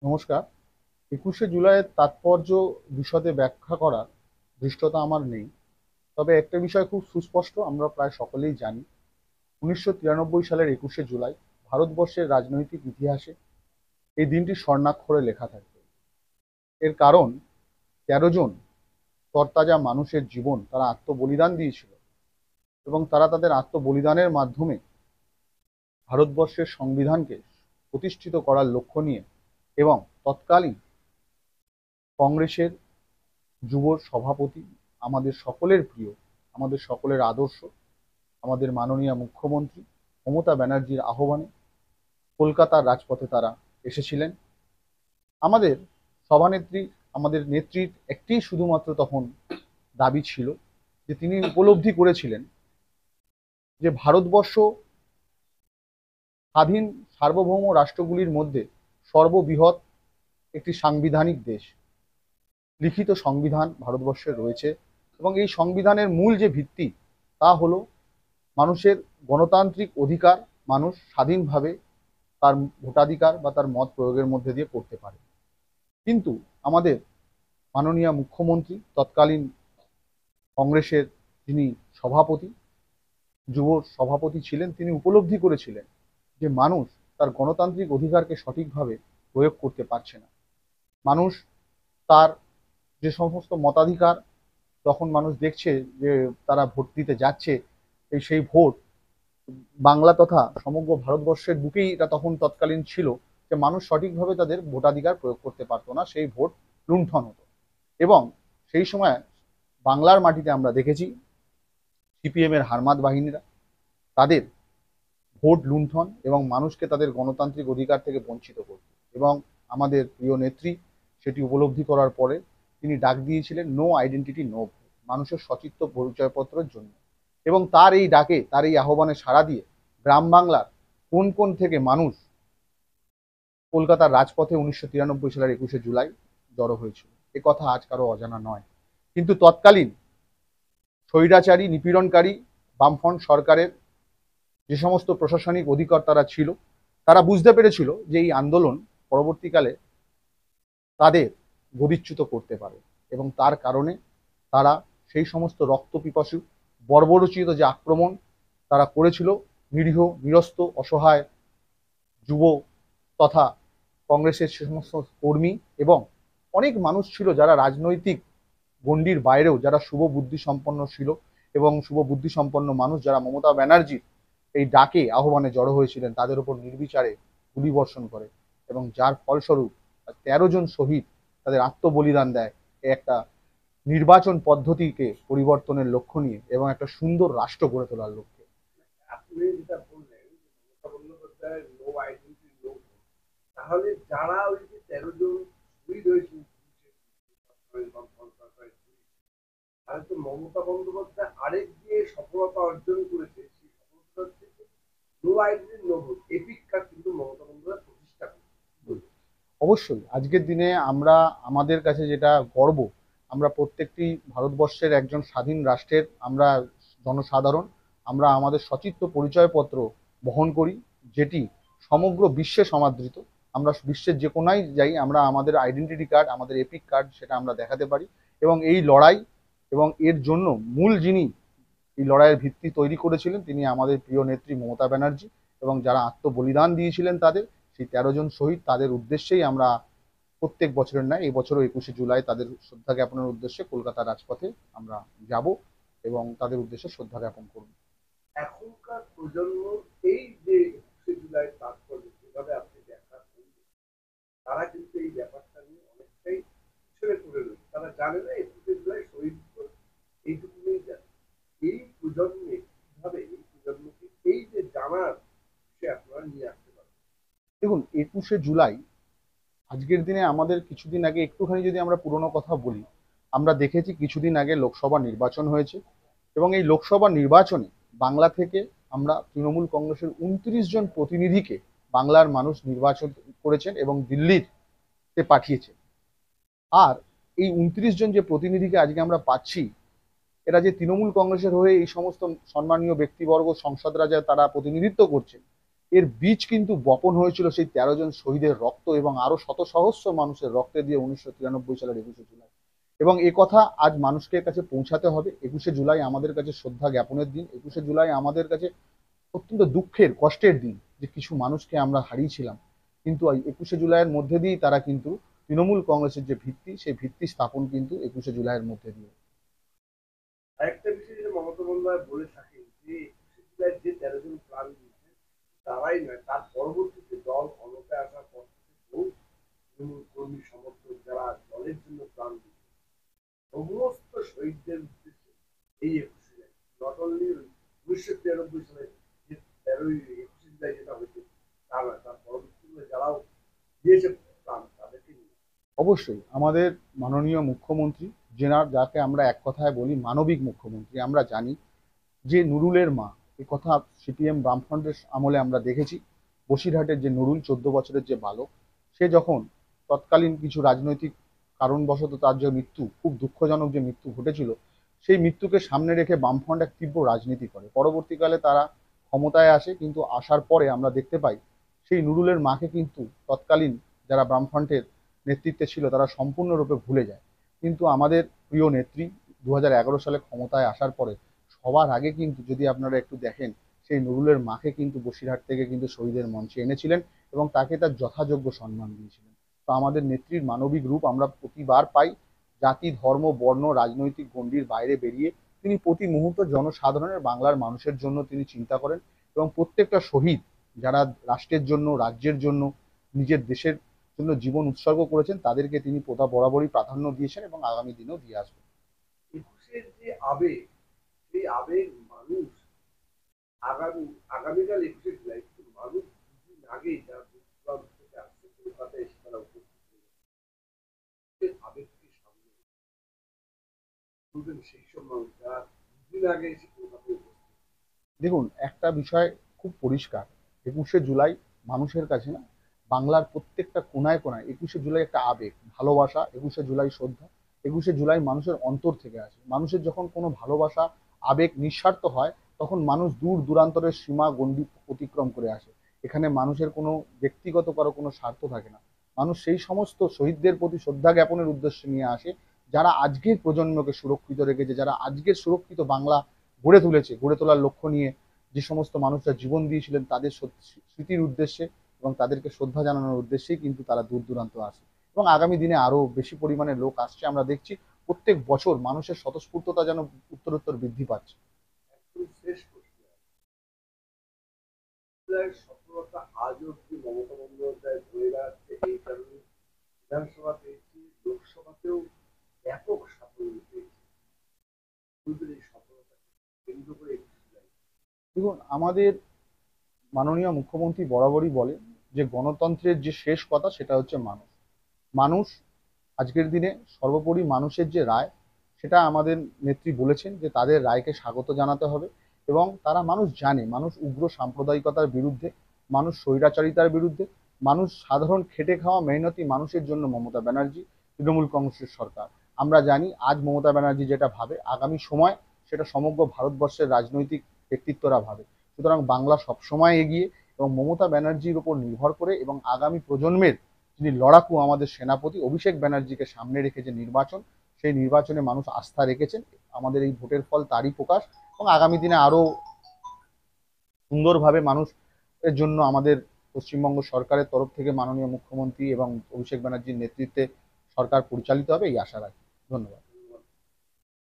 নমস্কার। 21শে জুলাইয়ের তাৎপর্য বিশদে ব্যাখ্যা করার ধৃষ্টতা আমার নেই। তবে একটা বিষয় খুব সুস্পষ্ট, আমরা প্রায় সকলেই জানি। 1993 সালের 21শে জুলাই ভারতবর্ষের রাজনৈতিক ইতিহাসে এই দিনটি স্বর্ণাক্ষরে লেখা থাকবে। এর কারণ 13 জন তরতাজা মানুষের জীবন তারা আত্মবলিদান দিয়েছিল এবং তারা তাদের আত্মবলিদানের মাধ্যমে ভারতবর্ষের সংবিধানকে প্রতিষ্ঠিত করার লক্ষ্য নিয়ে এবং তৎকালীন কংগ্রেসের যুব সভাপতি, আমাদের সকলের প্রিয়, আমাদের সকলের আদর্শ, আমাদের মাননীয় মুখ্যমন্ত্রী মমতা ব্যানার্জির আহ্বানে কলকাতার রাজপথে তারা এসেছিলেন। আমাদের সভানেত্রী, আমাদের নেত্রীর একটি শুধুমাত্র তখন দাবি ছিল যে তিনি উপলব্ধি করেছিলেন যে ভারতবর্ষ স্বাধীন সার্বভৌম রাষ্ট্রগুলির মধ্যে সর্ববৃহৎ একটি সাংবিধানিক দেশ। লিখিত সংবিধান ভারতবর্ষের রয়েছে এবং এই সংবিধানের মূল যে ভিত্তি তা হলো মানুষের গণতান্ত্রিক অধিকার, মানুষ স্বাধীনভাবে তার ভোটাধিকার বা তার মত প্রয়োগের মধ্যে দিয়ে করতে পারে। কিন্তু আমাদের মাননীয় মুখ্যমন্ত্রী, তৎকালীন কংগ্রেসের যিনি সভাপতি, যুব সভাপতি ছিলেন, তিনি উপলব্ধি করেছিলেন যে মানুষ তার গণতান্ত্রিক অধিকারকে সঠিকভাবে প্রয়োগ করতে পারছে না। মানুষ তার যে সমস্ত মতাধিকার, তখন মানুষ দেখছে যে তারা ভোট দিতে যাচ্ছে, সেই ভোট বাংলা তথা সমগ্র ভারতবর্ষের বুকেই এটা তখন তৎকালীন ছিল যে মানুষ সঠিকভাবে তাদের ভোটাধিকার প্রয়োগ করতে পারতো না, সেই ভোট লুণ্ঠন হতো। এবং সেই সময় বাংলার মাটিতে আমরা দেখেছি সিপিএম এর হারমাদ বাহিনীরা তাদের ভোট লুণ্ঠন এবং মানুষকে তাদের গণতান্ত্রিক অধিকার থেকে বঞ্চিত করত। এবং আমাদের প্রিয় নেত্রী সেটি উপলব্ধি করার পরে তিনি ডাক দিয়েছিলেন নো আইডেন্টিটি নো ভোট, মানুষের সচিত্র পরিচয়পত্রের জন্য। এবং তার এই ডাকে, তার এই আহ্বানে সাড়া দিয়ে গ্রাম বাংলার কোন কোন থেকে মানুষ কলকাতার রাজপথে 1993 সালের 21শে জুলাই জড়ো হয়েছিল, এ কথা আজ কারো অজানা নয়। কিন্তু তৎকালীন স্বৈরাচারী নিপীড়নকারী বামফ্রন্ট সরকারের যে সমস্ত প্রশাসনিক অধিকর্তারা ছিল, তারা বুঝতে পেরেছিল যে এই আন্দোলন পরবর্তীকালে তাদের গদিচ্যুত করতে পারে এবং তার কারণে তারা সেই সমস্ত রক্তপিপাসু বর্বরচিত যে আক্রমণ তারা করেছিল নিরীহ নিরস্ত অসহায় যুব তথা কংগ্রেসের সে সমস্ত কর্মী এবং অনেক মানুষ ছিল যারা রাজনৈতিক গণ্ডির বাইরেও যারা শুভ বুদ্ধি সম্পন্ন ছিল এবং শুভ বুদ্ধি সম্পন্ন মানুষ যারা মমতা ব্যানার্জির এই ডাকে আহ্বানে জড়ো হয়েছিলেন, তাদের উপর নির্বিচারে গুলিবর্ষণ করে এবং যার ফলস্বরূপ 13 জন শহীদ তাদের আত্মবলিদান দেয় এই একটা নির্বাচন পদ্ধতিকে পরিবর্তনের লক্ষ্য নিয়ে এবং একটা সুন্দর রাষ্ট্র গড়ে তোলার লক্ষ্যে। আপনি যেটা বললেন মমতা বন্দ্যোপাধ্যায়ের নো আইডেন্টি নো ভোট, তাহলে যারা ওই যে 13 জন শহীদ হয়েছেন তাহলে তো মমতা বন্দ্যোপাধ্যায় আরেক দিয়ে সফলতা অর্জন করেছে, সেই সফলতা হচ্ছে no identity no vote EPIC card কিন্তু মমতা বন্দ্যোপাধ্যায় প্রতিষ্ঠা করেছে। অবশ্যই আজকের দিনে আমরা, আমাদের কাছে যেটা গর্ব, আমরা প্রত্যেকটি ভারতবর্ষের একজন স্বাধীন রাষ্ট্রের আমরা জনসাধারণ, আমরা আমাদের সচিত্র পরিচয়পত্র বহন করি, যেটি সমগ্র বিশ্বে সমাদৃত। আমরা বিশ্বের যে কোনায় যাই, আমরা আমাদের আইডেন্টিটি কার্ড, আমাদের এপিক কার্ড সেটা আমরা দেখাতে পারি। এবং এই লড়াই এবং এর জন্য মূল যিনি এই লড়াইয়ের ভিত্তি তৈরি করেছিলেন তিনি আমাদের প্রিয় নেত্রী মমতা ব্যানার্জি। এবং যারা আত্মবলিদান দিয়েছিলেন তাদের সেই 13 জন শহীদ, তাদের উদ্দেশ্যেই আমরা প্রত্যেক বছরের ন্যায় এই বছরও 21শে জুলাই তাদের শ্রদ্ধা জ্ঞাপনের উদ্দেশ্যে কলকাতার রাজপথে আমরা যাব এবং তাদের উদ্দেশ্যে শ্রদ্ধা জ্ঞাপন করব। এখনকার প্রজন্ম এই যে 21শে জুলাই তাৎপর্য যেভাবে আপনি ব্যাখ্যা করলেন, তারা কিন্তু এই ব্যাপারটা নিয়ে অনেকটাই পিছনে পড়ে রয়েছে। তারা জানে না 21শে জুলাই শহীদ এইটুকুই জানে। এই প্রজন্মে কিভাবে এই প্রজন্মকে এই যে জানার সে আপনারা নিয়ে আসতে পারেন। দেখুন, 21শে জুলাই আজকের দিনে আমাদের কিছুদিন আগে একটুখানি যদি আমরা পুরনো কথা বলি, আমরা দেখেছি কিছুদিন আগে লোকসভা নির্বাচন হয়েছে এবং এই লোকসভা নির্বাচনে বাংলা থেকে আমরা তৃণমূল কংগ্রেসের 29 জন প্রতিনিধিকে বাংলার মানুষ নির্বাচন করেছেন এবং দিল্লিতে পাঠিয়েছেন। আর এই 29 জন যে প্রতিনিধিকে আজকে আমরা পাচ্ছি, এরা যে তৃণমূল কংগ্রেসের হয়ে এই সমস্ত সম্মানীয় ব্যক্তিবর্গ সংসদরা যা তারা প্রতিনিধিত্ব করছেন, এর বীজ কিন্তু বপন হয়েছিল সেই 13 জন শহীদের রক্ত এবং আরো শত সহস্র মানুষের রক্তে দিয়ে 1993 সালের 21শে জুলাই। এবং এ কথা আজ মানুষের কাছে পৌঁছাতে হবে। 21শে জুলাই আমাদের কাছে শ্রদ্ধা জ্ঞাপনের দিন। 21শে জুলাই আমাদের কাছে অত্যন্ত দুঃখের, কষ্টের দিন যে কিছু মানুষকে আমরা হারিয়েছিলাম। কিন্তু এই 21শে জুলাইয়ের মধ্যে দিয়েই তারা কিন্তু তৃণমূল কংগ্রেসের যে ভিত্তি, সেই ভিত্তি স্থাপন কিন্তু 21শে জুলাইয়ের মধ্যে দিয়ে। আরেকটা বিষয় যেটা মমতা বন্দ্যোপাধ্যায় বলে থাকেন যে 21শে জুলাই যে 13 জন প্রাণ দিয়েছে তারাই নয়, তার পরবর্তীতে দল ক্ষমতায় আসার পর থেকে বহু তৃণমূল কর্মী সমর্থক যারা দলের জন্য প্রাণ দিয়েছে সমস্ত শহীদদের উদ্দেশ্যে এই 21শে জুলাই, নট অনলি 1993 সালে যে 21শে জুলাই যেটা হয়েছে তা নয়, তার পরবর্তীতে যারাও দিয়েছে প্রাণ তাদেরকে নিয়ে। অবশ্যই আমাদের মাননীয় মুখ্যমন্ত্রী, যাকে আমরা এক কথায় বলি মানবিক মুখ্যমন্ত্রী, আমরা জানি যে নুরুলের মা, এই কথা সিপিএম বামফ্রন্টের আমলে আমরা দেখেছি। বসিরহাটের যে নুরুল, 14 বছরের যে বালক, সে যখন তৎকালীন কিছু রাজনৈতিক কারণবশত তার যে মৃত্যু, খুব দুঃখজনক যে মৃত্যু ঘটেছিল, সেই মৃত্যুকে সামনে রেখে বামফ্রন্ট এক তীব্র রাজনীতি করে। পরবর্তীকালে তারা ক্ষমতায় আসে, কিন্তু আসার পরে আমরা দেখতে পাই সেই নুরুলের মাকে কিন্তু তৎকালীন যারা বামফ্রন্টের নেতৃত্বে ছিল তারা সম্পূর্ণরূপে ভুলে যায়। কিন্তু আমাদের প্রিয় নেত্রী 2011 সালে ক্ষমতায় আসার পরে সবার আগে কিন্তু যদি আপনারা একটু দেখেন, সেই নুরুলের মাকে কিন্তু বসিরহাট থেকে কিন্তু শহীদের মঞ্চে এনেছিলেন এবং তাকে তার যথাযোগ্য সম্মান দিয়েছিলেন। তো আমাদের নেত্রীর মানবিক রূপ আমরা প্রতিবার পাই। জাতি, ধর্ম, বর্ণ, রাজনৈতিক গণ্ডির বাইরে বেরিয়ে তিনি প্রতি মুহূর্ত জনসাধারণের, বাংলার মানুষের জন্য তিনি চিন্তা করেন এবং প্রত্যেকটা শহীদ যারা রাষ্ট্রের জন্য, রাজ্যের জন্য, নিজের দেশের জন্য জীবন উৎসর্গ করেছেন তাদেরকে তিনি বরাবরই প্রাধান্য দিয়েছেন এবং আগামী দিনেও দিয়ে আসবেন। 21শে যে আবেগ, সেই আবেগ মানুষ আগামীকাল 21শে জুলাই কিন্তু মানুষ দুদিন আগেই যারা দূর দূরান্ত থেকে আসছে কলকাতায় এসে তারা উপস্থিত হয়ে আবেগকে সামনে বলবেন সেই সব মানুষ যারা দুদিন আগে এসে কলকাতায় উপস্থিত। দেখুন, একটা বিষয় খুব পরিষ্কার, 21শে জুলাই মানুষের কাছে না, বাংলার প্রত্যেকটা কোনায় কোনায় 21শে জুলাই একটা আবেগ, ভালোবাসা। 21শে জুলাই শ্রদ্ধা। 21শে জুলাই মানুষের অন্তর থেকে আসে। মানুষের যখন কোনো ভালোবাসা, আবেগ নিঃস্বার্থ হয়, তখন মানুষ দূর দূরান্তরের সীমা গণ্ডি অতিক্রম করে আসে। এখানে মানুষের কোনো ব্যক্তিগত কোনো স্বার্থ থাকে না। মানুষ সেই সমস্ত শহীদদের প্রতি শ্রদ্ধা জ্ঞাপনের উদ্দেশ্যে নিয়ে আসে যারা আজকের প্রজন্মকে সুরক্ষিত রেখেছে, যারা আজকের সুরক্ষিত বাংলা গড়ে তুলেছে। গড়ে তোলার লক্ষ্য নিয়ে যে সমস্ত মানুষরা জীবন দিয়েছিলেন তাদের স্মৃতির উদ্দেশ্যে এবং তাদেরকে শ্রদ্ধা জানানোর উদ্দেশ্যেই কিন্তু তারা দূর দূরান্ত আসে এবং আগামী দিনে আরো বেশি পরিমাণে লোক আসছে। আমরা দেখছি প্রত্যেক বছর মানুষের স্বতঃস্ফূর্ততা যেন উত্তরোত্তর বৃদ্ধি পাচ্ছে। একদম শেষ প্রশ্ন, জুলাইয়ের সফলতা আজও কি মমতা বন্দ্যোপাধ্যায় ধরে রাখছে? এই কারণে বিধানসভা পেয়েছি, লোকসভাতেও ব্যাপক সাফল্য পেয়েছি, বলবেন এই সফলতা কেন্দ্র করে 21শে জুলাই। দেখুন, আমাদের মাননীয় মুখ্যমন্ত্রী বরাবরই বলে যে গণতন্ত্রের যে শেষ কথা সেটা হচ্ছে মানুষ। মানুষ আজকের দিনে সর্বোপরি মানুষের যে রায়, সেটা আমাদের নেত্রী বলেছেন যে তাদের রায়কে স্বাগত জানাতে হবে এবং মানুষ জানে মানুষ উগ্র সাম্প্রদায়িকতার বিরুদ্ধে, মানুষ স্বৈরাচারিতার বিরুদ্ধে, মানুষ সাধারণ খেটে খাওয়া মেহনতি মানুষের জন্য মমতা ব্যানার্জি, তৃণমূল কংগ্রেসের সরকার। আমরা জানি আজ মমতা ব্যানার্জি যেটা ভাবে আগামী সময় সেটা সমগ্র ভারতবর্ষের রাজনৈতিক ব্যক্তিত্বরা ভাবে। সুতরাং বাংলা সবসময় এগিয়ে এবং মমতা ব্যানার্জির উপর নির্ভর করে এবং আগামী প্রজন্মের যিনি লড়াকু আমাদের সেনাপতি অভিষেক ব্যানার্জিকে সামনে রেখে যে নির্বাচন, সেই নির্বাচনে মানুষ আস্থা রেখেছেন। আমাদের এই ভোটের ফল তারই প্রকাশ এবং আগামী দিনে আরো সুন্দরভাবে মানুষ এর জন্য আমাদের পশ্চিমবঙ্গ সরকারের তরফ থেকে মাননীয় মুখ্যমন্ত্রী এবং অভিষেক ব্যানার্জির নেতৃত্বে সরকার পরিচালিত হবে এই আশা রাখি। ধন্যবাদ।